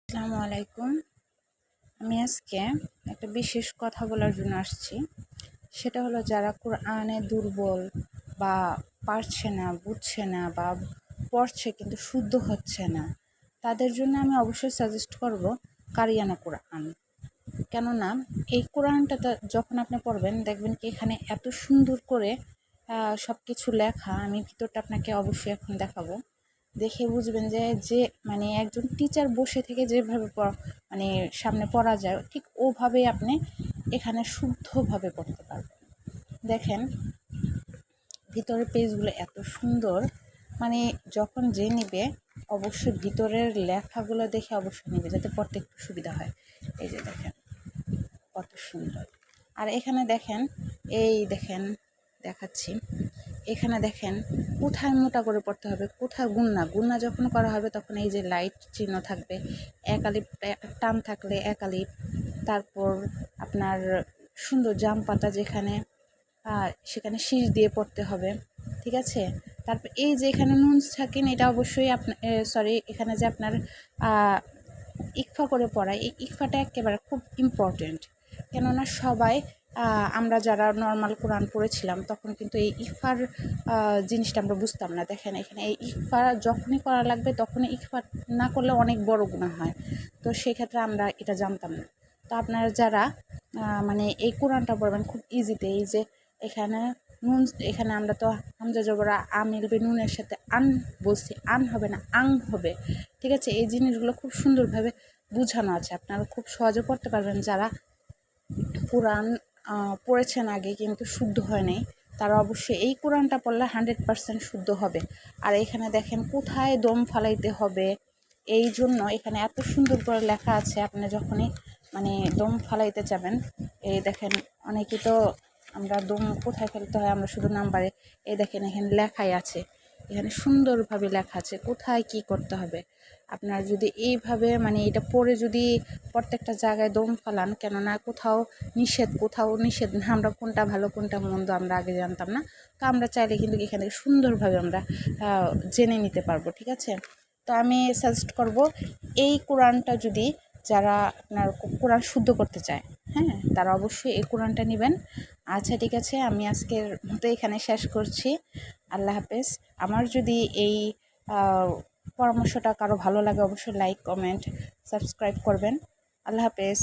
আসসালামু আলাইকুম। আমি আজকে একটা বিশেষ কথা বলার জন্য আসছি। সেটা হলো যারা কোরআনে দুর্বল বা পারছে না, বুঝছে না বা পড়ছে কিন্তু শুদ্ধ হচ্ছে না, তাদের জন্য আমি অবশ্যই সাজেস্ট করব কারিয়ানা কোরআন। কেননা এই কোরআনটা যখন আপনি পড়বেন দেখবেন কি এখানে এত সুন্দর করে সব কিছু লেখা। আমি ভিতরটা আপনাকে অবশ্যই এখন দেখাবো, দেখে বুঝবেন যে যে মানে একজন টিচার বসে থেকে যেভাবে মানে সামনে পড়া যায় ঠিক ওভাবেই আপনি এখানে শুদ্ধভাবে পড়তে পারবেন। দেখেন ভিতরের পেজগুলো এত সুন্দর, মানে যখন যে নিবে অবশ্যই ভিতরের লেখাগুলো দেখে অবশ্যই নিবে যাতে পড়তে একটু সুবিধা হয়। এই যে দেখেন কত সুন্দর। আর এখানে দেখেন, এই দেখেন দেখাচ্ছি, এখানে দেখেন কোথায় মোটা করে পড়তে হবে, কোথায় গুণনা যখন করা হবে তখন এই যে লাইট চিহ্ন থাকবে, একালিপ টান থাকলে একালিপ, তারপর আপনার সুন্দর জাম পাতা যেখানে সেখানে শীষ দিয়ে পড়তে হবে, ঠিক আছে। তারপর এই যে এখানে নুন থাকেন, এটা অবশ্যই আপনার এখানে যে আপনার ইকফা করে পড়া, এই ইকফাটা একেবারে খুব ইম্পর্টেন্ট। কেননা সবাই আমরা যারা নর্মাল কোরআন পড়েছিলাম তখন কিন্তু এই ইকফার জিনিসটা আমরা বুঝতাম না। দেখেন এখানে এই ইকফা যখনই করা লাগবে তখনই ইকফা না করলে অনেক বড় গুনাহ হয়, তো সেক্ষেত্রে আমরা এটা জানতাম না। তো আপনারা যারা মানে এই কোরআনটা পড়বেন খুব ইজিতে, এই যে এখানে নুন, এখানে আমরা তো হামজা জবরা আ মিলবে নুনের সাথে আন বলছি, আন হবে না আং হবে, ঠিক আছে। এই জিনিসগুলো খুব সুন্দরভাবে বোঝানো আছে, আপনারা খুব সহজে পড়তে পারবেন। যারা কোরআন পড়েছেন আগে কিন্তু শুদ্ধ হয় নাই, তারা অবশ্যই এই কোরআনটা পড়লে 100% শুদ্ধ হবে। আর এখানে দেখেন কোথায় দম ফালাইতে হবে, এই জন্য এখানে এত সুন্দর করে লেখা আছে। আপনি যখনই মানে দম ফালাইতে যাবেন, এই দেখেন অনেকে তো আমরা দম কোথায় ফেলতে হয় আমরা শুধু নাম্বারে, এই দেখেন এখানে লেখাই আছে, এখানে সুন্দরভাবে লেখা আছে কোথায় কি করতে হবে। আপনার যদি এইভাবে মানে এটা পড়ে যদি প্রত্যেকটা জায়গায় দম ফালান, কেননা কোথাও নিষেধ না, আমরা কোনটা ভালো কোনটা মন্দ আমরা আগে জানতাম না, তো আমরা চাইলে কিন্তু এখানে সুন্দরভাবে আমরা জেনে নিতে পারবো, ঠিক আছে। তো আমি সাজেস্ট করব এই কোরআনটা যদি যারা আপনার কোরআন শুদ্ধ করতে চায়, হ্যাঁ, তারা অবশ্যই এই কোরআনটা নেবেন। আচ্ছা ঠিক আছে, আমি আজকের মতো এখানে শেষ করছি। আল্লাহ হাফেজ। আমার যদি এই পরামর্শটা কারো ভালো লাগে অবশ্যই লাইক, কমেন্ট, সাবস্ক্রাইব করবেন। আল্লাহ হাফেজ।